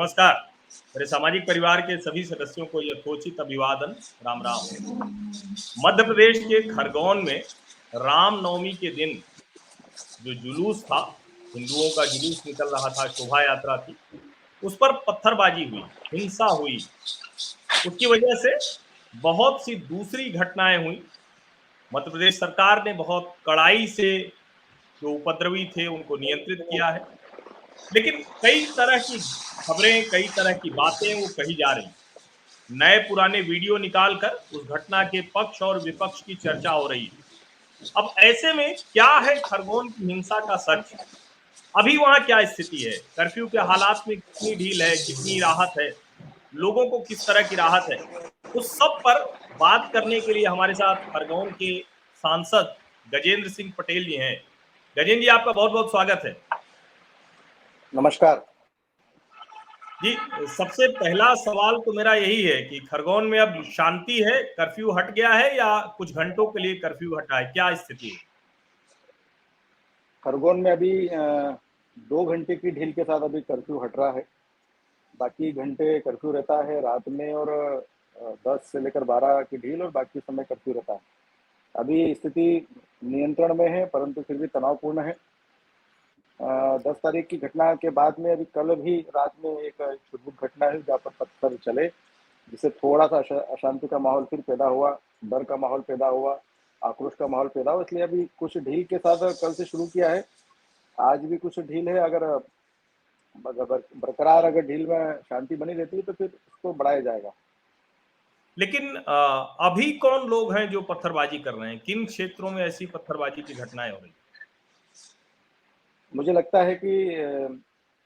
नमस्कार। मेरे सामाजिक परिवार के सभी सदस्यों को यथोचित अभिवादन। राम राम। मध्य प्रदेश के खरगोन में रामनवमी के दिन जो जुलूस था, हिंदुओं का जुलूस निकल रहा था, शोभा यात्रा थी, उस पर पत्थरबाजी हुई, हिंसा हुई। उसकी वजह से बहुत सी दूसरी घटनाएं हुई। मध्य प्रदेश सरकार ने बहुत कड़ाई से जो उपद्रवी थे उनको नियंत्रित किया है, लेकिन कई तरह की खबरें, कई तरह की बातें वो कही जा रही। नए पुराने वीडियो निकालकर उस घटना के पक्ष और विपक्ष की चर्चा हो रही है। अब ऐसे में क्या है खरगोन की हिंसा का सच? अभी वहां क्या स्थिति है? कर्फ्यू के हालात में कितनी ढील है, कितनी राहत है, लोगों को किस तरह की राहत है? उस सब पर बात करने के लिए हमारे साथ खरगोन के सांसद गजेंद्र सिंह पटेल जी हैं। गजेंद्र जी, आपका बहुत बहुत स्वागत है। नमस्कार जी, सबसे पहला सवाल तो मेरा यही है कि खरगोन में अब शांति है, कर्फ्यू हट गया है या कुछ घंटों के लिए कर्फ्यू हटा है, क्या स्थिति है? खरगोन में अभी 2 घंटे की ढील के साथ अभी कर्फ्यू हट रहा है। बाकी घंटे कर्फ्यू रहता है रात में, और 10 से लेकर 12 की ढील, और बाकी समय कर्फ्यू रहता है। अभी स्थिति नियंत्रण में है, परंतु फिर भी तनावपूर्ण है। 10 तारीख की घटना के बाद में अभी कल भी रात में एक छुटपुट घटना है जहाँ पर पत्थर चले, जिससे थोड़ा सा अशांति का माहौल फिर पैदा हुआ, डर का माहौल पैदा हुआ, आक्रोश का माहौल पैदा हुआ। इसलिए अभी कुछ ढील के साथ कल से शुरू किया है। आज भी कुछ ढील है। अगर बरकरार अगर ढील में शांति बनी रहती है तो फिर उसको बढ़ाया जाएगा। लेकिन अभी कौन लोग हैं जो पत्थरबाजी कर रहे हैं? किन क्षेत्रों में ऐसी पत्थरबाजी की घटनाएं हो रही? मुझे लगता है कि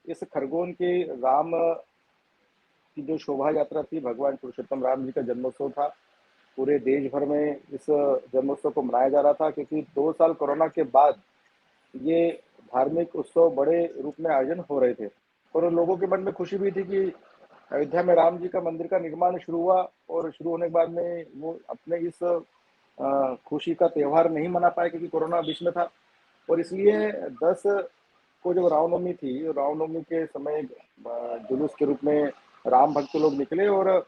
इस खरगोन के राम की जो शोभा यात्रा थी, भगवान पुरुषोत्तम राम जी का जन्मोत्सव था। पूरे देश भर में इस जन्मोत्सव को मनाया जा रहा था, क्योंकि 2 साल कोरोना के बाद ये धार्मिक उत्सव बड़े रूप में आयोजन हो रहे थे। और लोगों के मन में खुशी भी थी कि अयोध्या में राम जी का मंदिर का निर्माण शुरू हुआ, और शुरू होने के बाद में वो अपने इस खुशी का त्यौहार नहीं मना पाए क्योंकि कोरोना बीच में था। और इसलिए 10 को जब रामनवमी थी, रामनवमी के समय जुलूस के रूप में राम भक्त लोग निकले, और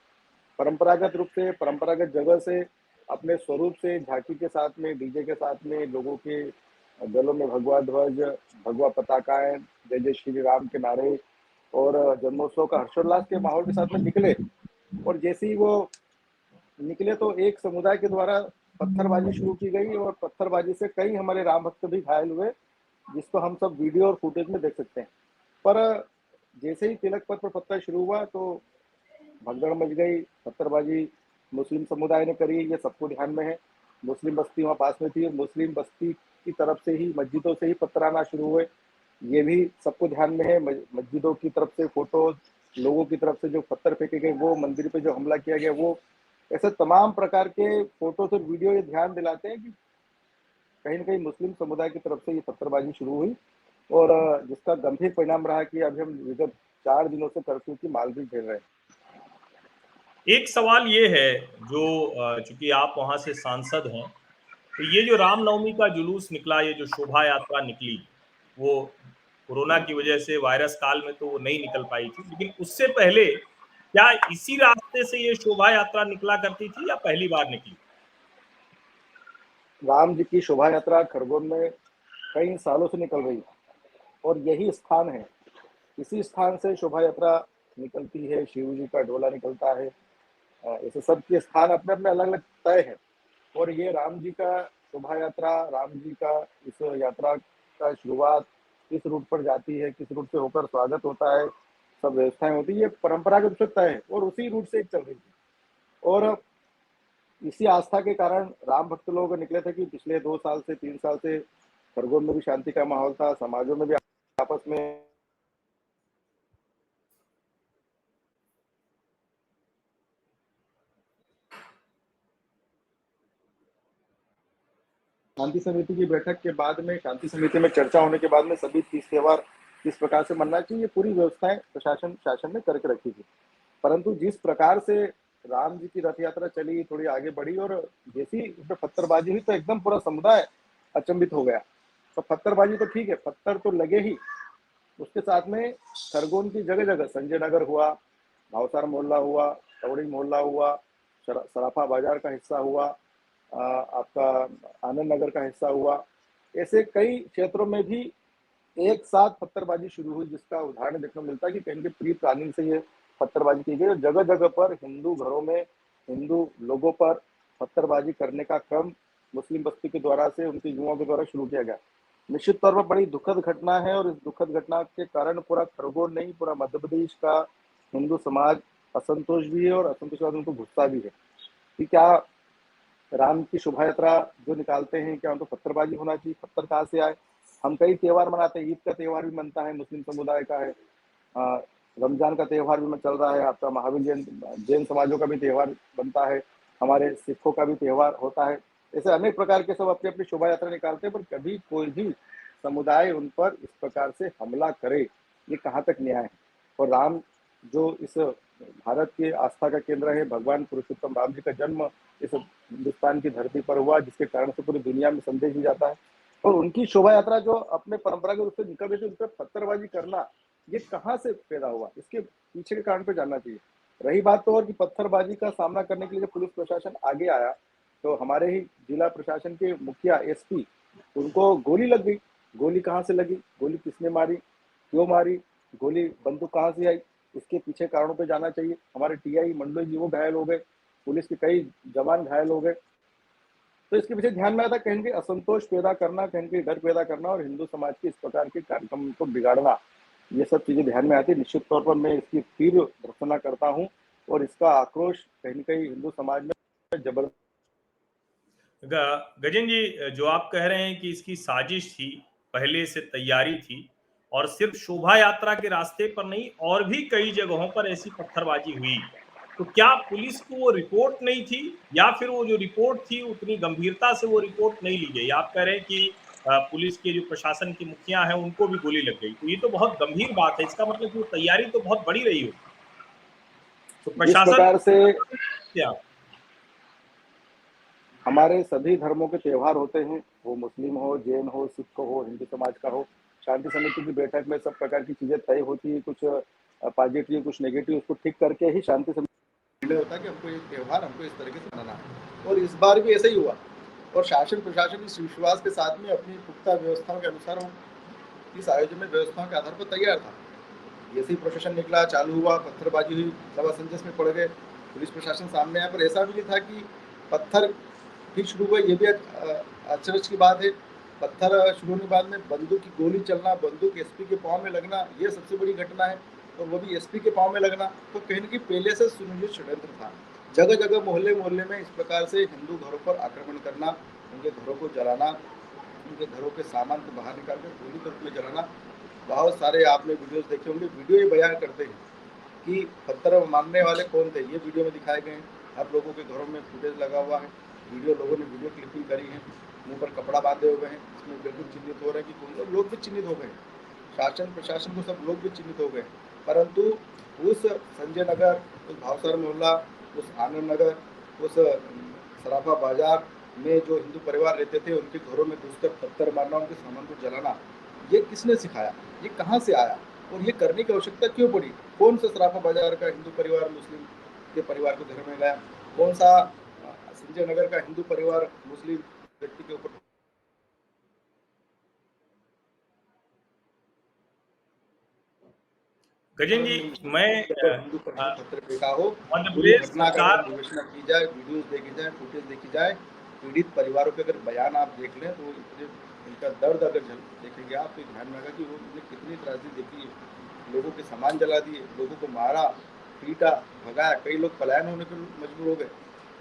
परंपरागत रूप से, परंपरागत जगह से, अपने स्वरूप से, झांकी के साथ में, डीजे के साथ में, लोगों के गलों में भगवा ध्वज, भगवा पताकाएं, जय जय श्री राम के नारे, और जन्मोत्सव का हर्षोल्लास के माहौल के साथ में निकले। और जैसे ही वो निकले तो एक समुदाय के द्वारा पत्थरबाजी शुरू की गई, और पत्थरबाजी से कई हमारे राम भक्त भी घायल हुए, जिसको हम सब वीडियो और फुटेज में देख सकते हैं। पर जैसे ही तिलक पथ पर पत्थर शुरू हुआ तो भगदड़ मच गई। पत्थरबाजी मुस्लिम समुदाय ने करी, ये सबको ध्यान में है। मुस्लिम बस्ती वहाँ पास में थी, और मुस्लिम बस्ती की तरफ से ही, मस्जिदों से ही पत्थर आना शुरू हुए, ये भी सबको ध्यान में है। मस्जिदों की तरफ से फोटो, लोगों की तरफ से जो पत्थर फेंके गए वो, मंदिर पे जो हमला किया गया वो, ऐसे तमाम प्रकार के फोटोज और वीडियो ये ध्यान दिलाते हैं कि कहीं ना कहीं मुस्लिम समुदाय की तरफ से ये पत्थरबाजी शुरू हुई, और जिसका गंभीर परिणाम रहा कि अभी हम विगत 4 दिनों से कर्फ्यू की मार भी झेल रहे हैं। एक सवाल ये है, जो चूंकि आप वहां से सांसद हैं, तो ये जो रामनवमी का जुलूस निकला, ये जो शोभा यात्रा निकली, वो कोरोना की वजह से वायरस काल में तो वो नहीं निकल पाई थी, लेकिन उससे पहले क्या इसी रास्ते से ये शोभा यात्रा निकला करती थी या पहली बार निकली? राम जी की शोभा यात्रा खरगोन में कई सालों से निकल रही है, और यही स्थान है। इसी स्थान से शोभा यात्रा निकलती है, शिव जी का डोला निकलता है। ऐसे सबके स्थान अपने अपने अलग अलग तय है। और ये राम जी का शोभा यात्रा, राम जी का इस यात्रा का शुरुआत किस रूट पर जाती है, किस रूट से होकर स्वागत होता है, सब व्यवस्थाएं होती है, ये परंपरागत रूप से तय है, और उसी रूट से एक चल रही थी। और इसी आस्था के कारण राम भक्त लोग निकले थे कि पिछले 2 साल से, 3 साल से खरगोन में भी शांति का माहौल था, समाजों में भी आपस में शांति समिति की बैठक के बाद में, शांति समिति में चर्चा होने के बाद में सभी तीज त्योहार किस प्रकार से मनना चाहिए, ये पूरी व्यवस्थाएं प्रशासन शासन ने करके रखी थी। परंतु जिस प्रकार से राम जी की रथ यात्रा चली, थोड़ी आगे बढ़ी, और जैसी उसमें पत्थरबाजी हुई तो एकदम पूरा समुदाय अचंभित हो गया। तो पत्थरबाजी तो ठीक है, पत्थर तो लगे ही, उसके साथ में खरगोन की जगह जगह संजय नगर हुआ, भावसार मोहल्ला हुआ, तवड़ी मोहल्ला हुआ, सराफा बाजार का हिस्सा हुआ, आपका आनंद नगर का हिस्सा हुआ। ऐसे कई क्षेत्रों में भी एक साथ पत्थरबाजी शुरू हुई, जिसका उदाहरण देखने को मिलता है कि कहीं के प्री प्लानिंग से ये पत्थरबाजी की गई और जगह जगह पर हिंदू घरों में हिंदू लोगों पर पत्थरबाजी करने का क्रम मुस्लिम बस्ती के द्वारा से उनके युवाओं के द्वारा शुरू किया गया। निश्चित तौर पर बड़ी दुखद घटना है और इस दुखद घटना के कारण पूरा खरगोन नहीं, पूरा मध्य प्रदेश का हिंदू समाज असंतोष भी है और असंतोष के बाद उनको गुस्सा भी है कि क्या राम की शोभा यात्रा जो निकालते हैं क्या उनको पत्थरबाजी होना चाहिए? पत्थर कहाँ से आए? हम कई त्योहार मनाते हैं, ईद का त्योहार भी मनता है, मुस्लिम समुदाय का है, रमजान का त्योहार भी चल रहा है, आपका महावीर जैन समाजों का भी त्योहार बनता है, हमारे सिखों का भी त्योहार होता है। ऐसे अनेक प्रकार के सब अपनी अपनी शोभा यात्रा निकालते हैं, पर कभी कोई भी समुदाय उन पर इस प्रकार से हमला करे, ये कहाँ तक न्याय है? और राम जो इस भारत के आस्था का केंद्र है, भगवान पुरुषोत्तम राम जी का जन्म इस हिंदुस्तान की धरती पर हुआ, जिसके कारण से पूरी दुनिया में संदेश भी जाता है। और उनकी शोभा यात्रा जो अपने परंपरागत रूप से निकल रही थी, उन पर पत्थरबाजी करना ये कहाँ से पैदा हुआ? इसके पीछे के कारण पे जानना चाहिए। रही बात तो और कि पत्थरबाजी का सामना करने के लिए जब पुलिस प्रशासन आगे आया, तो हमारे ही जिला प्रशासन के मुखिया एसपी, उनको गोली लग गई। गोली कहाँ से लगी? गोली किसने मारी? क्यों मारी? गोली बंदूक कहाँ से आई? इसके पीछे कारणों पे जाना चाहिए। हमारे टीआई मंडल जी वो घायल हो गए, पुलिस के कई जवान घायल हो गए। तो इसके पीछे ध्यान में आता कहीं के असंतोष पैदा करना, कहीं के डर पैदा करना और हिंदू समाज के इस प्रकार के कार्यक्रम को बिगाड़ना, ये सब चीजें ध्यान में आती है। निश्चित तौर पर मैं इसकी तीव्र भर्त्सना करता हूँ और इसका आक्रोश कहीं न कहीं हिंदू समाज में जबरदस्त। गजेंद्र जी, जो आप कह रहे हैं कि इसकी साजिश थी, पहले से तैयारी थी और सिर्फ शोभा यात्रा के रास्ते पर नहीं और भी कई जगहों पर ऐसी पत्थरबाजी हुई, तो क्या पुलिस को वो रिपोर्ट नहीं थी या फिर वो जो रिपोर्ट थी उतनी गंभीरता से वो रिपोर्ट नहीं ली गई? आप कह रहे हैं कि पुलिस के जो प्रशासन की मुखिया हैं उनको भी गोली लग गई, तो ये तो बहुत गंभीर बात है। इसका मतलब कि वो तैयारी तो बहुत बड़ी रही होगी, तो जिस प्रशासन प्रकार से क्या? हमारे सभी धर्मों के त्योहार होते हैं, वो मुस्लिम हो, जैन हो, सिख हो, हिंदू समाज का हो, शांति समिति की बैठक में सब प्रकार की चीजें तय होती है, कुछ पॉजिटिव कुछ नेगेटिव, उसको ठीक करके ही शांति समिति निर्णय होता है कि हमको ये त्योहार हमको इस तरीके से मनाना है। और इस बार भी ऐसा ही हुआ और शासन प्रशासन इस विश्वास के साथ में अपनी पुख्ता व्यवस्थाओं के अनुसार इस आयोजन में व्यवस्थाओं के आधार पर तैयार था। जैसे ही प्रशासन निकला, चालू हुआ, पत्थरबाजी हुई, सब असंजस में पड़ गए, पुलिस प्रशासन सामने आया। पर ऐसा भी नहीं था कि पत्थर फिर शुरू हुआ, ये भी अचरज की बात है। पत्थर शुरू होने के बाद में बंदूक की गोली चलना, बंदूक एसपी के पाँव में लगना, ये सबसे बड़ी घटना है और वो भी एसपी के पाँव में लगना, तो कहीं न कहीं पहले से सुनियोजित षड्यंत्र था। जगह जगह मोहल्ले मोहल्ले में इस प्रकार से हिंदू घरों पर आक्रमण करना, उनके घरों को जलाना, उनके घरों के सामान को बाहर निकाल कर गोली के रूप में जलाना। बहुत सारे आपने वीडियोस देखे होंगे, वीडियो ये बयान करते हैं कि पत्थर मारने वाले कौन थे, ये वीडियो में दिखाए गए हैं। आप लोगों के घरों में फुटेज लगा हुआ है, वीडियो लोगों ने वीडियो क्लिपिंग करी है, मुंह पर कपड़ा बांधे हुए हैं, इसमें बिल्कुल चिन्हित हो रहे हैं कि कौन लोग भी चिन्हित हो गए, शासन प्रशासन को सब लोग भी चिन्हित हो गए। परंतु उस संजय नगर, उस भावसर मोहल्ला, उस आनंद नगर, उस सराफा बाजार में जो हिंदू परिवार रहते थे, उनके घरों में घुसकर पत्थर मारना, उनके सामान को जलाना, ये किसने सिखाया? ये कहाँ से आया और ये करने की आवश्यकता क्यों पड़ी? कौन सा सराफा बाजार का हिंदू परिवार मुस्लिम के परिवार को घर में गया? कौन सा संजय नगर का हिंदू परिवार मुस्लिम व्यक्ति के ऊपर? गजेंद्र जी, मैं हिंदू पर पत्थर फेंका हो, मध्य पूरी प्रदेश घटना का सरकार अगर विवेचना की जाए, वीडियोस देखी जाए, फुटेज देखी जाए, पीड़ित परिवारों के अगर बयान आप देख लें तो इनका दर्द अगर देखेंगे आप तो ध्यान में आएगा कि उन्होंने कितनी त्रासदी देखी है। लोगों के सामान जला दिए, लोगों को मारा, पीटा, भगाया, कई लोग पलायन होने पर मजबूर हो गए।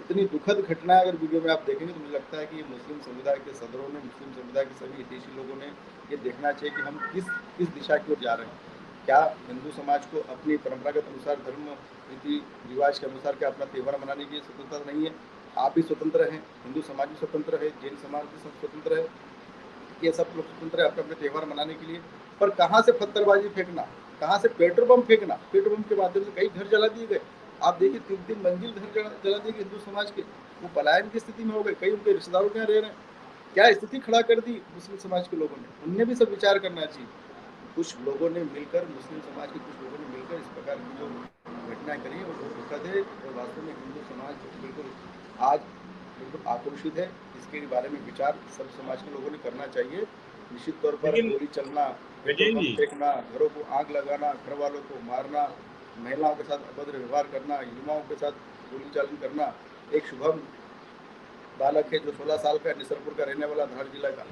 इतनी दुखद घटना अगर वीडियो में आप देखेंगे तो मुझे लगता है कि मुस्लिम समुदाय के सदरों ने, मुस्लिम समुदाय के सभी हितैषी लोगों ने ये देखना चाहिए कि हम किस दिशा की ओर जा रहे हैं। क्या हिंदू समाज को अपनी परंपरागत अनुसार, धर्म रीति रिवाज के अनुसार क्या अपना त्यौहार मनाने की स्वतंत्रता नहीं है? आप भी स्वतंत्र हैं, हिंदू समाज भी स्वतंत्र है, जैन समाज भी स्वतंत्र है, ये सब लोग स्वतंत्र है अपने अपने त्यौहार मनाने के लिए। पर कहाँ से पत्थरबाजी फेंकना, कहाँ से पेट्रोल बम फेंकना, पेट्रोल बम के माध्यम से कई घर जला दिए गए। आप देखिए 3-3 मंजिल घर जला दिए गए हिंदू समाज के, वो पलायन की स्थिति में हो गए, कई उनके रिश्तेदारों के यहाँ रह रहे हैं। क्या स्थिति खड़ा कर दी मुस्लिम समाज के लोगों ने? उनने भी सब विचार करना चाहिए। कुछ लोगों ने मिलकर, मुस्लिम समाज के कुछ लोगों ने मिलकर इस प्रकार की जो घटनाएं करी और वो दुखद है। और वास्तव में हिंदू समाज बिल्कुल आज बिल्कुल आक्रोशित है। इसके बारे में विचार सब समाज के लोगों ने करना चाहिए। निश्चित तौर पर लेकिन गोली चलना, पेट्रोल गजेंद्र पंप जी, फेंकना, घरों को आग लगाना, घर वालों को मारना, महिलाओं के साथ अभद्र व्यवहार करना, युवाओं के साथ गोली चालन करना। एक शुभम बालक है जो 16 साल का, निसरपुर का रहने वाला, धार जिला का,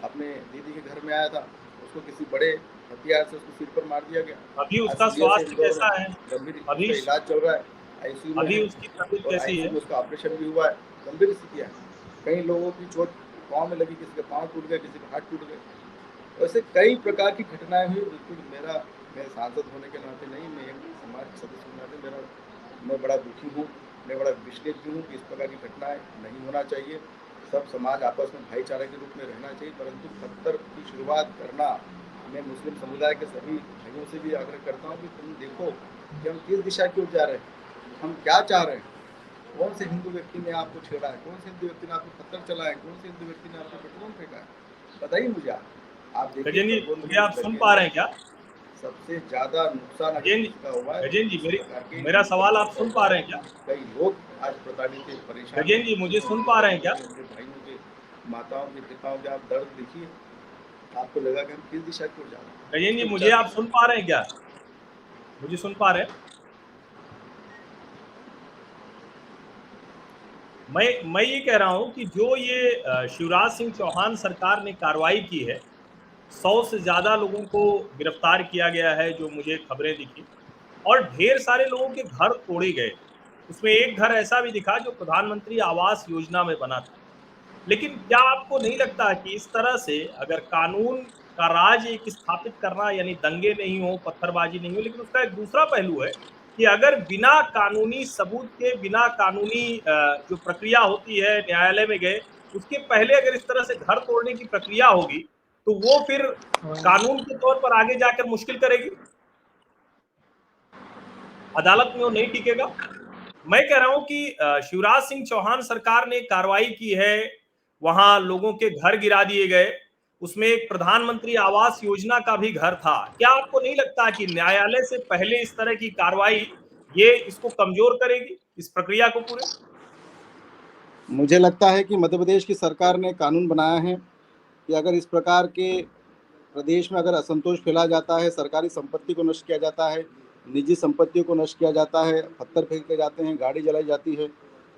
अपने दीदी के घर में आया था, उसको किसी बड़े हथियार से उसको सिर पर मार दिया गया। अभी आज उसका सीरियस है स्वास्थ्य इंदौर में, कैसा है? गंभीर अभी उसका इलाज चल रहा है, आईसीयू में अभी है। उसकी तबीयत और कैसी आईसीयू है? में उसका ऑपरेशन भी हुआ है, गंभीर स्थिति है। कई लोगों की चोट पाँव में लगी, किसी का पाँव टूट गया, किसी का हाथ टूट गया। ऐसे कई प्रकार की घटनाएं हुई। बिल्कुल मैं सांसद होने के नाते नहीं, मैं एक समाज के सदस्य के नाते मैं बड़ा दुखी हूँ, मैं बड़ा विचलित भी हूँ कि इस प्रकार की घटनाएं नहीं होना चाहिए। सब समाज आपस में भाईचारे के रूप में रहना चाहिए। परंतु पत्थर की शुरुआत करना, मैं मुस्लिम समुदाय के सभी भाइयों से भी आग्रह करता हूँ कि तुम देखो कि हम किस दिशा की ओर जा रहे हैं, हम क्या चाह रहे हैं। कौन से हिंदू व्यक्ति ने आपको छेड़ा है, कौन से हिंदू व्यक्ति ने आपको पत्थर चलाया है, कौन से हिंदू व्यक्ति ने आपको पेट्रोल फेंका है, बताइए मुझे। आप देखिए गजेंद्र जी, खरगोन मुझे के आप इस सुन दंगे पा में रहे हैं क्या? सबसे ज्यादा नुकसान अगर गजेंद्र किसी का हुआ है तो गजेंद्र जी, इस मेरी प्रकार के मेरा सवाल आप दंगों का सुन पा हुआ रहे है। हैं क्या? कई लोग आज प्रताड़ित थे, परेशान गजेंद्र हैं। जी, मुझे सुन पा रहे हैं क्या? उनके भाइयों के, माताओं के, पिताओं के आप दर्द देखिए, आपको लगा कि हम किस दिशा की ओर जा रहे हैं, गजेंद्र जी, किसके मुझे विचार आप कर रहे सुन हैं। पा रहे हैं क्या? मुझे सुन पा रहे हैं? मैं ये कह रहा हूं कि जो ये शिवराज सिंह चौहान सरकार ने कार्रवाई की है, 100 से ज्यादा लोगों को गिरफ्तार किया गया है, जो मुझे खबरें दिखी, और ढेर सारे लोगों के घर तोड़े गए। उसमें एक घर ऐसा भी दिखा जो प्रधानमंत्री आवास योजना में बना था। लेकिन क्या आपको नहीं लगता कि इस तरह से अगर कानून का राज एक स्थापित करना, यानी दंगे नहीं हो, पत्थरबाजी नहीं हो, लेकिन उसका एक दूसरा पहलू है कि अगर बिना कानूनी सबूत के, बिना कानूनी जो प्रक्रिया होती है, न्यायालय में गए, उसके पहले अगर इस तरह से घर तोड़ने की प्रक्रिया होगी, तो वो फिर कानून के तौर पर आगे जाकर मुश्किल करेगी, अदालत में वो नहीं टिकेगा। मैं कह रहा हूं कि शिवराज सिंह चौहान सरकार ने कार्रवाई की है, वहां लोगों के घर गिरा दिए गए, उसमें एक प्रधानमंत्री आवास योजना का भी घर था। क्या आपको नहीं लगता कि न्यायालय से पहले इस तरह की कार्रवाई ये इसको कमजोर करेगी, इस प्रक्रिया को पूरे? मुझे लगता है कि मध्य प्रदेश की सरकार ने कानून बनाया है कि अगर इस प्रकार के प्रदेश में अगर असंतोष फैला जाता है, सरकारी संपत्ति को नष्ट किया जाता है, निजी संपत्तियों को नष्ट किया जाता है, पत्थर फेंके जाते हैं, गाड़ी जलाई जाती है,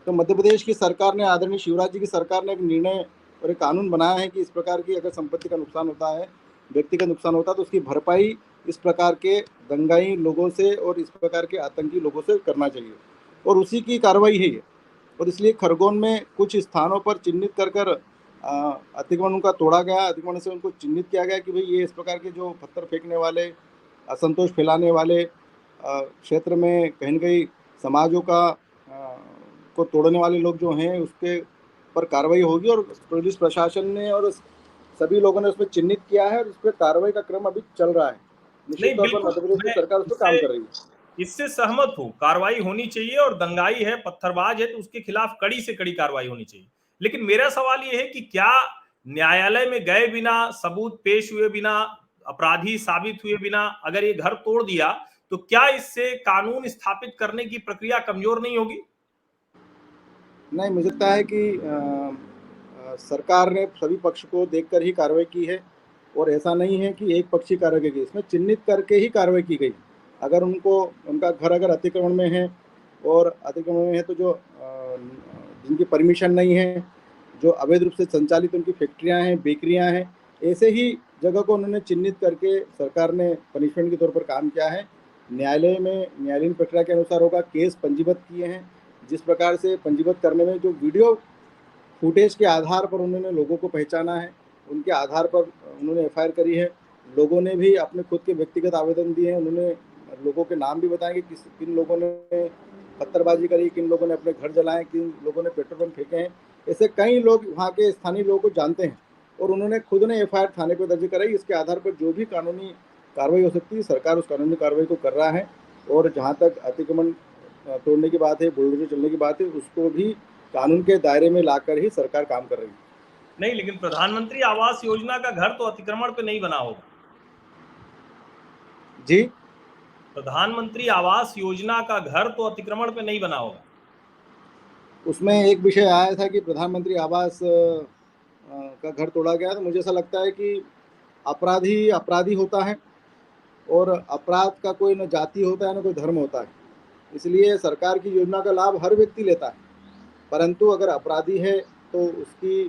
तो मध्य प्रदेश की सरकार ने, आदरणीय शिवराज जी की सरकार ने एक निर्णय और एक कानून बनाया है कि इस प्रकार की अगर संपत्ति का नुकसान होता है, व्यक्ति का नुकसान होता है, तो उसकी भरपाई इस प्रकार के दंगाई लोगों से और इस प्रकार के आतंकी लोगों से करना चाहिए। और उसी की कार्रवाई है ये। और इसलिए खरगोन में कुछ स्थानों पर चिन्हित कर कर अतिक्रमण उनका तोड़ा गया, अतिक्रमण से उनको चिन्हित किया गया कि भाई ये इस प्रकार के जो पत्थर फेंकने वाले, असंतोष फैलाने वाले क्षेत्र में कहीं न कहीं समाजों का को तोड़ने वाले लोग जो हैं, उसके पर कार्रवाई होगी। और पुलिस प्रशासन ने और सभी लोगों ने उसमें चिन्हित किया है और उस पर कार्रवाई का क्रम अभी चल रहा है। निश्चित नहीं, तौर पर बिल्कुल, मध्य प्रदेश की मैं सरकार उस पर काम इससे कर रही है। इससे सहमत हूं, कार्रवाई होनी चाहिए, और दंगाई है, पत्थरबाज है, तो उसके खिलाफ कड़ी से कड़ी कार्रवाई होनी चाहिए। लेकिन मेरा सवाल यह है कि क्या न्यायालय में गए बिना, सबूत पेश हुए बिना, अपराधी साबित हुए बिना अगर ये घर तोड़ दिया, तो क्या इससे कानून स्थापित करने की प्रक्रिया कमजोर नहीं होगी? नहीं, मुझे लगता है कि सरकार ने सभी पक्ष को देखकर ही कार्रवाई की है और ऐसा नहीं है कि एक पक्षी कार्रवाई की, इसमें चिन्हित करके ही कार्रवाई की गई। अगर उनको, उनका घर अगर अतिक्रमण में है और अतिक्रमण में है, तो जो जिनकी परमिशन नहीं है, जो अवैध रूप से संचालित उनकी फैक्ट्रियां हैं, बेकरियां हैं, ऐसे ही जगह को उन्होंने चिन्हित करके सरकार ने पनिशमेंट के तौर पर काम किया है। न्यायालय में न्यायालयीन प्रक्रिया के अनुसार होगा, केस पंजीबद्ध किए हैं। जिस प्रकार से पंजीबद्ध करने में जो वीडियो फुटेज के आधार पर उन्होंने लोगों को पहचाना है, उनके आधार पर उन्होंने एफआईआर करी है। लोगों ने भी अपने खुद के व्यक्तिगत आवेदन दिए हैं, उन्होंने लोगों के नाम भी बताएंगे कि किन लोगों ने पत्थरबाजी करी, किन लोगों ने अपने घर जलाए, किन लोगों ने पेट्रोल पंप फेंके हैं। ऐसे कई लोग वहाँ के स्थानीय लोगों को जानते हैं और उन्होंने खुद ने एफआईआर थाने पर दर्ज कराई। इसके आधार पर जो भी कानूनी कार्रवाई हो सकती है, सरकार उस कानूनी कार्रवाई को कर रहा है। और जहाँ तक अतिक्रमण तोड़ने की बात है, बुलडोजर चलने की बात है, उसको भी कानून के दायरे में लाकर ही सरकार काम कर रही है। नहीं, लेकिन प्रधानमंत्री आवास योजना का घर तो अतिक्रमण पे नहीं बना होगा। जी, प्रधानमंत्री आवास योजना का घर तो अतिक्रमण पे नहीं बना होगा। उसमें एक विषय आया था कि प्रधानमंत्री आवास का घर तोड़ा गया, तो मुझे ऐसा लगता है कि अपराधी अपराधी होता है, और अपराध का कोई न जाति होता है न कोई धर्म होता है। इसलिए सरकार की योजना का लाभ हर व्यक्ति लेता है, परंतु अगर अपराधी है तो उसकी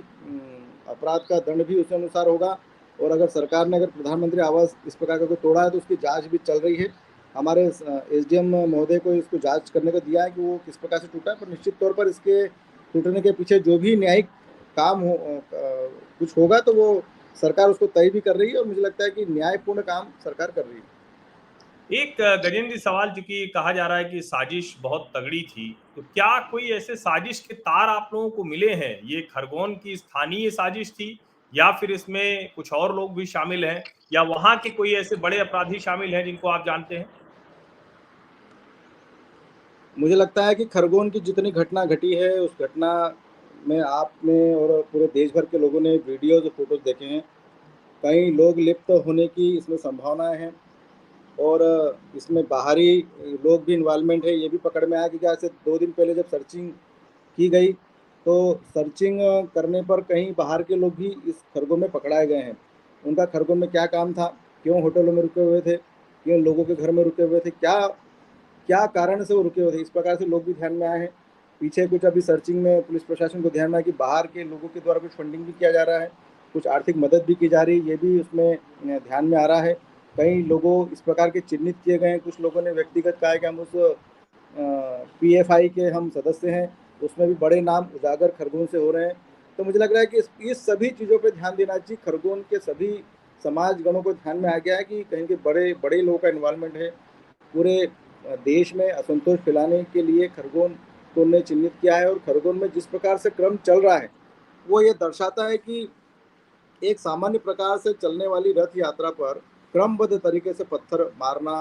अपराध का दंड भी उसी अनुसार होगा। और अगर सरकार ने अगर प्रधानमंत्री आवास इस प्रकार का कोई तोड़ा है तो उसकी जांच भी चल रही है। हमारे एसडीएम महोदय को इसको जांच करने को दिया है कि वो किस प्रकार से टूटा है, पर निश्चित तौर पर इसके टूटने के पीछे जो भी न्यायिक काम हो कुछ होगा तो वो सरकार उसको तय भी कर रही है, और मुझे लगता है कि न्यायपूर्ण काम सरकार कर रही है। एक गजेंद्र जी सवाल, चूंकि कहा जा रहा है कि साजिश बहुत तगड़ी थी, तो क्या कोई ऐसे साजिश के तार आप लोगों को मिले हैं? ये खरगोन की स्थानीय साजिश थी, या फिर इसमें कुछ और लोग भी शामिल हैं, या वहां के कोई ऐसे बड़े अपराधी शामिल हैं जिनको आप जानते हैं? मुझे लगता है कि खरगोन की जितनी घटना घटी है उस घटना में आपने और पूरे देश भर के लोगों ने वीडियोज और फोटोज देखे हैं। कई लोग लिप्त होने की इसमें संभावनाएं हैं, और इसमें बाहरी लोग भी इन्वॉल्वमेंट है, ये भी पकड़ में आया कि क्या से 2 दिन पहले जब सर्चिंग की गई तो सर्चिंग करने पर कहीं बाहर के लोग भी इस खरगोन में पकड़ाए गए हैं। उनका खरगोन में क्या काम था, क्यों होटलों में रुके हुए थे, क्यों लोगों के घर में रुके हुए थे, क्या क्या कारण से वो रुके हुए थे, इस प्रकार से लोग भी ध्यान में आए हैं। पीछे कुछ अभी सर्चिंग में पुलिस प्रशासन को ध्यान में आया कि बाहर के लोगों के द्वारा कुछ फंडिंग भी किया जा रहा है, कुछ आर्थिक मदद भी की जा रही है, ये भी उसमें ध्यान में आ रहा है। कई लोगों इस प्रकार के चिन्हित किए गए हैं, कुछ लोगों ने व्यक्तिगत कहा है कि हम उस पीएफआई के हम सदस्य हैं, उसमें भी बड़े नाम उजागर खरगोन से हो रहे हैं। तो मुझे लग रहा है कि इस सभी चीज़ों पे ध्यान देना चाहिए। खरगोन के सभी समाज गणों को ध्यान में आ गया है कि कहीं के बड़े बड़े लोगों का इन्वॉल्वमेंट है। पूरे देश में असंतोष फैलाने के लिए खरगोन को उन्होंने चिन्हित किया है, और खरगोन में जिस प्रकार से क्रम चल रहा है वो ये दर्शाता है कि एक सामान्य प्रकार से चलने वाली रथ यात्रा पर क्रमबद्ध तरीके से पत्थर मारना,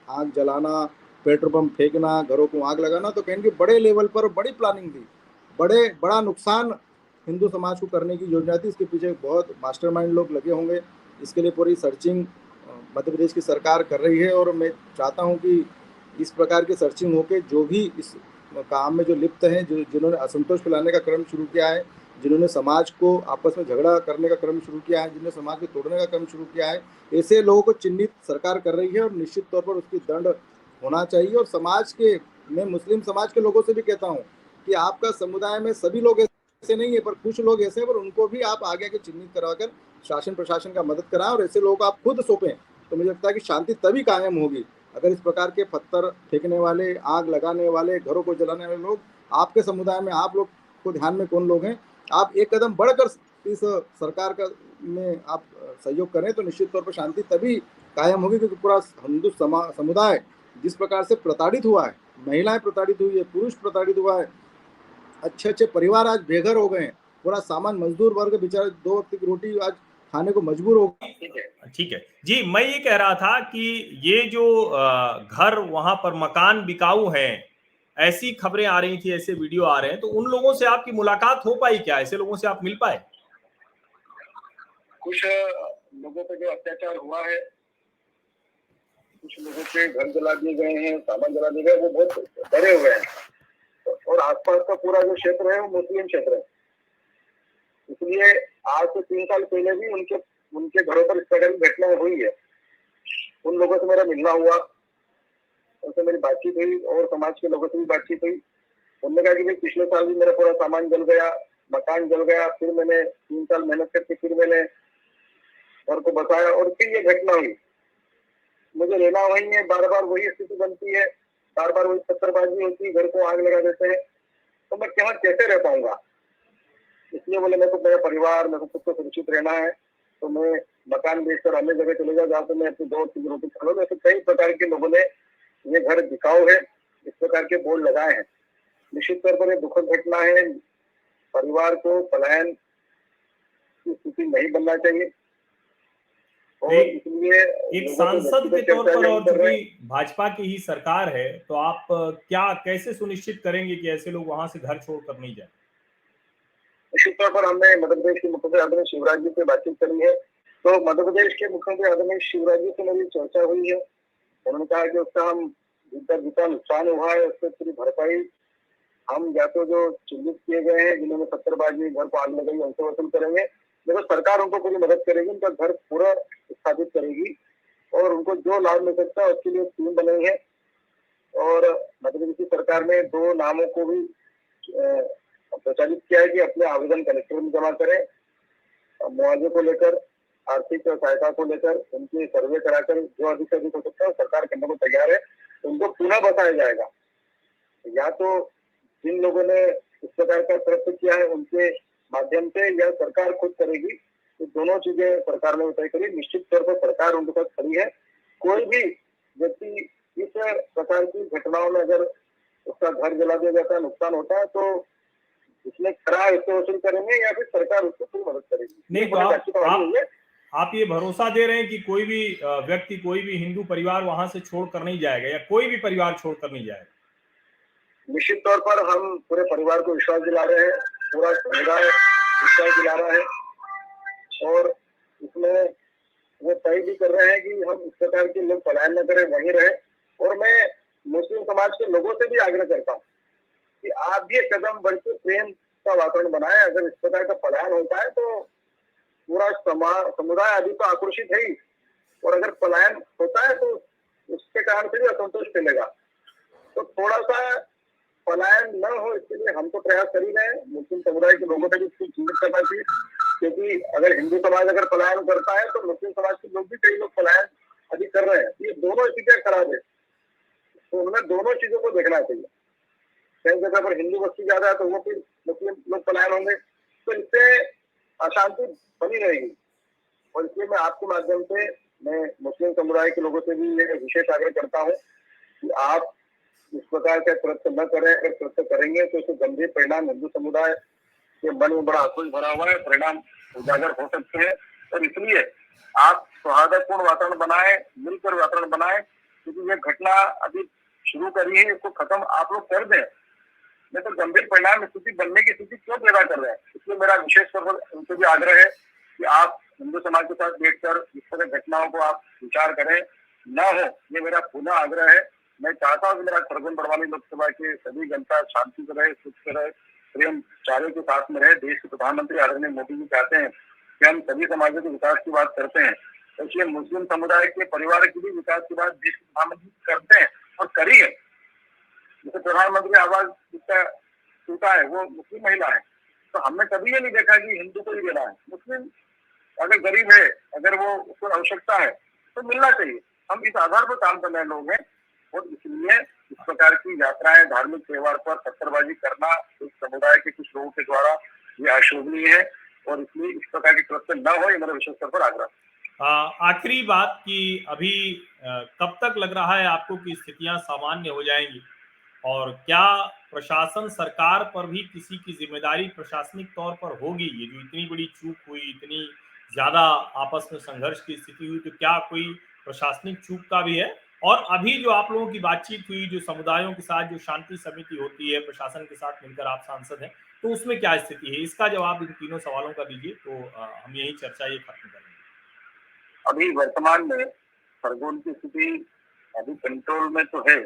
आग जलाना, पेट्रोल पंप फेंकना, घरों को आग लगाना, तो कहेंगे बड़े लेवल पर बड़ी प्लानिंग थी, बड़ा नुकसान हिंदू समाज को करने की योजना थी। इसके पीछे बहुत मास्टरमाइंड लोग लगे होंगे। इसके लिए पूरी सर्चिंग मध्य प्रदेश की सरकार कर रही है, और मैं चाहता हूँ कि इस प्रकार की सर्चिंग होकर जो भी इस काम में जो लिप्त हैं, जो जिन्होंने असंतोष फैलाने का क्रम शुरू किया है, जिन्होंने समाज को आपस में झगड़ा करने का क्रम शुरू किया है, जिन्होंने समाज को तोड़ने का क्रम शुरू किया है, ऐसे लोगों को चिन्हित सरकार कर रही है, और निश्चित तौर पर उसकी दंड होना चाहिए। और समाज के, मैं मुस्लिम समाज के लोगों से भी कहता हूँ कि आपका समुदाय में सभी लोग ऐसे नहीं है, पर कुछ लोग ऐसे हैं, पर उनको भी आप आगे आगे चिन्हित कराकर शासन प्रशासन का मदद कराएं, और ऐसे लोगों को आप खुद सौंपें, तो मुझे लगता है कि शांति तभी कायम होगी। अगर इस प्रकार के पत्थर फेंकने वाले, आग लगाने वाले, घरों को जलाने वाले लोग आपके समुदाय में, आप लोग को ध्यान में कौन लोग हैं, आप एक कदम बढ़कर इस सरकार का में आप सहयोग करें, तो निश्चित तौर पर शांति तभी कायम होगी, क्योंकि पूरा हिंदू समुदाय जिस प्रकार से प्रताड़ित हुआ है, महिलाएं प्रताड़ित हुई है, पुरुष प्रताड़ित हुआ है, अच्छे अच्छे परिवार आज बेघर हो गए हैं, पूरा सामान मजदूर वर्ग बेचारे 2 वक्त की रोटी आज खाने को मजबूर हो। ठीक है जी, मैं ये कह रहा था कि ये जो घर, वहां पर मकान बिकाऊ हैं, ऐसी खबरें आ रही थी, ऐसे वीडियो आ रहे हैं, तो उन लोगों से आपकी मुलाकात हो पाई क्या? ऐसे लोगों से आप मिल पाए? कुछ लोगों पे जो अत्याचार हुआ है, कुछ लोगों के घर जला दिए गए हैं, सामान जला दिए गए, वो बहुत डरे हुए हैं, और आसपास का पूरा जो क्षेत्र है वो मुस्लिम क्षेत्र है। इसलिए आज से 3 साल पहले भी उनके उनके घरों पर इस तरह की घटनाएं हुई है। उन लोगों से मेरा मिलना हुआ, उनसे मेरी बातचीत हुई, और समाज के लोगों से भी बातचीत हुई। उन्होंने कहा कि भाई पिछले साल भी मेरा पूरा सामान जल गया, मकान जल गया, फिर मैंने 3 साल मेहनत करके फिर मैंने घर को बचाया, और फिर ये घटना हुई। मुझे रहना वही है, बार बार वही स्थिति बनती है, बार बार वही पत्थरबाजी होती है, घर को आग लगा देते हैं, तो मैं यहाँ कैसे रह पाऊंगा? इसलिए बोले मेरे को मेरा परिवार, मेरे को खुद को सुरक्षित रहना है, तो मैं मकान बेचकर अन्य जगह चले जाऊँ जहाँ पे मैं अपनी 2 रोटी खा लूँ। ऐसे कई प्रकार के लोगों ने ये घर बिकाऊ है इस प्रकार के बोर्ड लगाए हैं। निश्चित तौर पर ये दुखद घटना है। परिवार को पलायन की स्थिति नहीं बनना चाहिए, और इसलिए एक सांसद के तौर पर, और चूंकि भाजपा की ही सरकार है, तो आप क्या कैसे सुनिश्चित करेंगे कि ऐसे लोग वहां से घर छोड़कर नहीं जाए? निश्चित तौर पर हमने मध्य प्रदेश के मुख्यमंत्री आदरणीय शिवराज जी से बातचीत करी है। तो मध्य प्रदेश के मुख्यमंत्री आदरणीय शिवराज जी से मेरी चर्चा हुई है। उन्होंने कहा कि उसका हम जितना नुकसान हुआ है उससे पूरी भरपाई हम या तो जो चिन्हित किए गए हैं जिन्होंने पत्थरबाजी घर को आग लगाई उनसे वसूल करेंगे, देखो सरकार उनको पूरी मदद करेगी, उनका घर पूरा स्थापित करेगी और उनको जो लाभ मिल सकता है उसके लिए टीम बनाई है। और मध्य प्रदेश की सरकार ने 2 नामों को भी प्रचारित किया है कि अपने आवेदन कलेक्टर में जमा करें, मुआवजे को लेकर, आर्थिक सहायता को लेकर उनकी सर्वे कराकर जो अधिक से अधिक हो सकता है सरकार करने को तैयार है, उनको पुनः बताया जाएगा। या तो जिन लोगों ने इस प्रकार का प्रयत्न किया है उनके माध्यम से या सरकार खुद करेगी, तो दोनों चीजें सरकार ने तय करी। निश्चित तौर पर सरकार उनके साथ खड़ी है। कोई भी व्यक्ति इस प्रकार की घटनाओं में अगर उसका घर जला दिया जाता है, नुकसान होता है, तो इसमें खरा इससे वसूल करेंगे या फिर सरकार उसको पूरी मदद करेगी। नहीं तो आप ये भरोसा दे रहे हैं कि कोई भी व्यक्ति, कोई भी हिंदू परिवार वहां से छोड़कर नहीं जाएगा या कोई भी परिवार छोड़कर नहीं जाएगा? निश्चित तौर पर हम पूरे परिवार को विश्वास दिला रहे हैं, पूरा समुदाय विश्वास दिला रहा है और इसमें वो तय भी कर रहे हैं कि हम इस प्रकार के लोग पलायन न करें, वहीं रहे। और मैं मुस्लिम समाज के लोगों से भी आग्रह करता हूँ कि आप भी एक कदम बढ़ के प्रेम का वातावरण बनाए। अगर इस प्रकार का पलायन होता है तो पूरा समुदाय अभी तो आक्रोशित है ही, और अगर पलायन होता है तो उसके कारण से भी असंतोष फैलेगा। तो थोड़ा सा पलायन न हो इसके लिए हम तो प्रयास कर ही रहे हैं। मुस्लिम समुदाय के लोगों ने भी इसको चिंतित करना चाहिए, क्योंकि अगर हिंदू समाज अगर पलायन करता है तो मुस्लिम समाज के लोग भी, कई लोग पलायन अभी कर रहे हैं। ये दोनों चीजें खराब है, तो उन्हें दोनों चीजों को देखना चाहिए। कई जगह पर हिंदू बस्ती ज्यादा है तो वो फिर मुस्लिम लोग पलायन होंगे, तो इससे अशांति बनी रहेगी। और इसलिए मैं आपके माध्यम से मैं मुस्लिम समुदाय के लोगों से भी ये विशेष आग्रह करता हूँ कि आप इस प्रकार के कृत्य न करें। अगर कृत्य करेंगे तो इससे गंभीर परिणाम हिंदू समुदाय के मन में बड़ा आक्रोश भरा हुआ है, परिणाम उजागर हो सकते हैं। और इसलिए आप सौहार्दपूर्ण वातावरण बनाए, मिलकर वातावरण बनाए, क्योंकि ये घटना अभी शुरू करी है, इसको खत्म आप लोग कर दें, नहीं तो गंभीर परिणाम स्थिति बनने की स्थिति क्यों पैदा कर रहे हैं। इसलिए मेरा विशेष तौर पर उनसे भी आग्रह है कि आप हिंदू समाज के साथ बैठकर इस तरह घटनाओं को आप विचार करें, न हो, ये मेरा पुनः आग्रह है। मैं चाहता हूँ कि मेरा खरगोन बड़वानी लोकसभा के सभी जनता शांति से रहे, सुख से रहे, प्रेम चारे के साथ में रहे। देश के प्रधानमंत्री आदरणीय मोदी जी चाहते हैं कि हम सभी समाजों के विकास की बात करते हैं, इसलिए मुस्लिम समुदाय के परिवार की भी विकास की बात देश के प्रधानमंत्री करते हैं और करी है। जैसे प्रधानमंत्री आवास जिसका टूटा है वो मुस्लिम महिला है, तो हमने कभी ये नहीं देखा कि हिंदू को ही देना है। मुस्लिम अगर गरीब है, अगर वो उसको आवश्यकता है तो मिलना चाहिए। हम इस आधार पर काम करने लोग हैं, और इसलिए इस प्रकार की यात्राएं, धार्मिक त्योहार पर पत्थरबाजी करना इस समुदाय के कुछ लोगों के द्वारा ये अशोभनीय है, और इसलिए इस प्रकार की कृत्य न हो, ये मेरा विशेष तौर पर आग्रह। आखिरी बात कि अभी कब तक लग रहा है आपको कि स्थितियां सामान्य हो जाएंगी, और क्या प्रशासन, सरकार पर भी किसी की जिम्मेदारी प्रशासनिक तौर पर होगी? ये जो इतनी बड़ी चूक हुई, इतनी ज्यादा आपस में संघर्ष की स्थिति हुई, तो क्या कोई प्रशासनिक चूक का भी है? और अभी जो आप लोगों की बातचीत हुई, जो समुदायों के साथ जो शांति समिति होती है, प्रशासन के साथ मिलकर आप सांसद हैं, तो उसमें क्या स्थिति है? इसका जवाब इन तीनों सवालों का दीजिए, तो हम यही चर्चा ये खत्म करेंगे। अभी वर्तमान में खरगोन की स्थिति अभी कंट्रोल में तो है,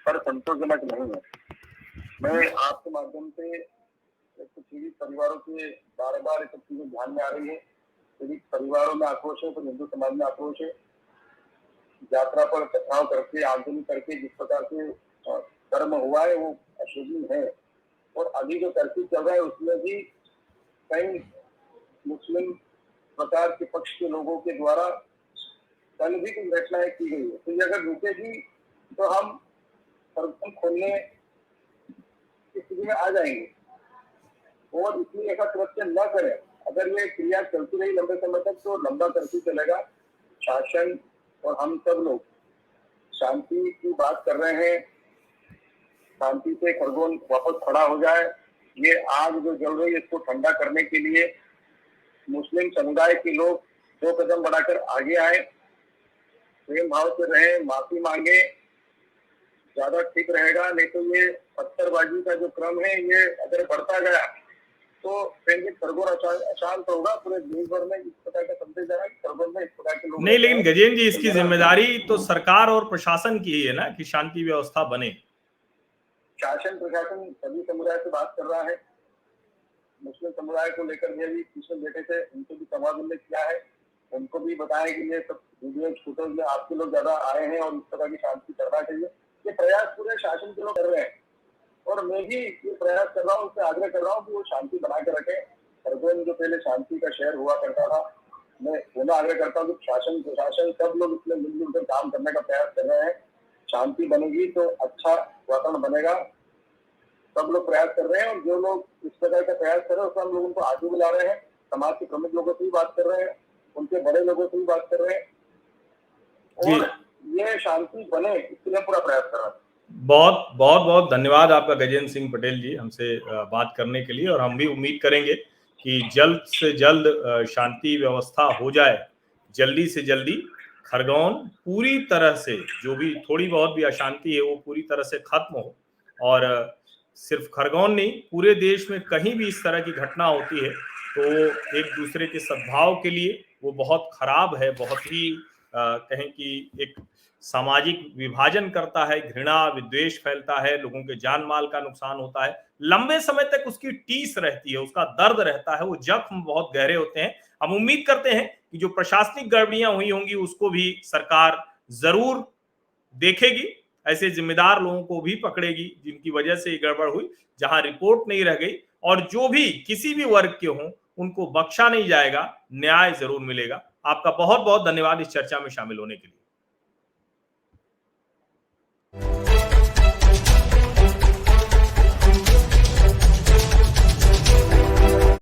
पर संतोषजनक नहीं है। मैं आपके माध्यम से कुछ पीड़ित परिवारों के बार बार ये सब चीजें ध्यान में आ रही है। पीड़ित परिवारों में आक्रोश है, तो हिंदू समाज में आक्रोश है। यात्रा पर कथाओं करके, आंदोलन करके जिस प्रकार से कर्म हुआ है वो अशोभनीय है। और अभी जो तरकीब चल रहा है उसमें भी कई मुस्लिम प्रकार के पक्ष के लोगों के द्वारा कल भी कुछ घटनाएं की गई है, तो ये अगर रुकेगी तो हम खरगोन खोलने की स्थिति में आ जाएंगे। और इसलिए ऐसा कृत्य न करें। अगर ये क्रिया चलती रही लंबे समय तक तो लंबा करती चलेगा। शासन और हम सब लोग शांति की बात कर रहे हैं, शांति से खरगोन वापस खड़ा हो जाए। ये आग जो जल रही है इसको ठंडा करने के लिए मुस्लिम समुदाय के लोग 2 कदम बढ़ाकर आगे आए, प्रेम भाव से रहे, माफी मांगे, ज्यादा ठीक रहेगा। नहीं तो ये पत्थरबाजी का जो क्रम है ये अगर बढ़ता गया तो कहेंगे खरगोन अशांत होगा, पूरे देश भर में इस प्रकार का संदेश जाना कि खरगोन में इस प्रकार के लोग। नहीं, लेकिन गजेंद्र जी, इसकी जिम्मेदारी तो सरकार और प्रशासन की ही है ना कि शांति व्यवस्था बने। शासन प्रशासन सभी समुदाय से बात कर रहा है। मुस्लिम समुदाय को लेकर भी पिछले बैठे थे, उनको भी संवाद उल्लेख किया है, उनको भी बताया कि ये सब वीडियो फोटोज में आपके लोग ज्यादा आए हैं और इस तरह की शांति करना चाहिए। ये प्रयास पूरे शासन के लोग कर रहे हैं और मैं भी ये प्रयास कर रहा हूँ, उससे आग्रह कर रहा हूँ कि वो शांति बना के रखें। खरगोन जो पहले शांति का शहर हुआ करता था, मैं पुनः आग्रह करता हूँ कि शासन प्रशासन सब लोग इसमें मिलजुल कर काम करने का प्रयास कर रहे हैं। शांति बनेगी तो अच्छा वातावरण बनेगा, सब लोग प्रयास कर रहे हैं और जो लोग इस प्रकार का प्रयास कर रहे हैं उसमें हम लोग उनको आगे बुला रहे हैं। समाज के प्रमुख लोगों से भी बात कर रहे हैं, उनके बड़े लोगों से भी बात कर रहे हैं और ये शांति बने इसके लिए पूरा प्रयास कर रहे हैं। बहुत बहुत बहुत धन्यवाद आपका गजेंद्र सिंह पटेल जी, हमसे बात करने के लिए। और हम भी उम्मीद करेंगे कि जल्द से जल्द शांति व्यवस्था हो जाए, जल्दी से जल्दी खरगोन पूरी तरह से, जो भी थोड़ी बहुत भी अशांति है वो पूरी तरह से खत्म हो। और सिर्फ खरगोन नहीं, पूरे देश में कहीं भी इस तरह की घटना होती है तो एक दूसरे के सद्भाव के लिए वो बहुत खराब है, बहुत ही कहें कि एक सामाजिक विभाजन करता है, घृणा विद्वेष फैलता है, लोगों के जान माल का नुकसान होता है, लंबे समय तक उसकी टीस रहती है, उसका दर्द रहता है, वो जख्म बहुत गहरे होते हैं। हम उम्मीद करते हैं कि जो प्रशासनिक गड़बड़ियां हुई होंगी उसको भी सरकार जरूर देखेगी, ऐसे जिम्मेदार लोगों को भी पकड़ेगी जिनकी वजह से ये गड़बड़ हुई, जहां रिपोर्ट नहीं रह गई, और जो भी किसी भी वर्ग के हों उनको बख्शा नहीं जाएगा, न्याय जरूर मिलेगा। आपका बहुत बहुत धन्यवाद इस चर्चा में शामिल होने के लिए।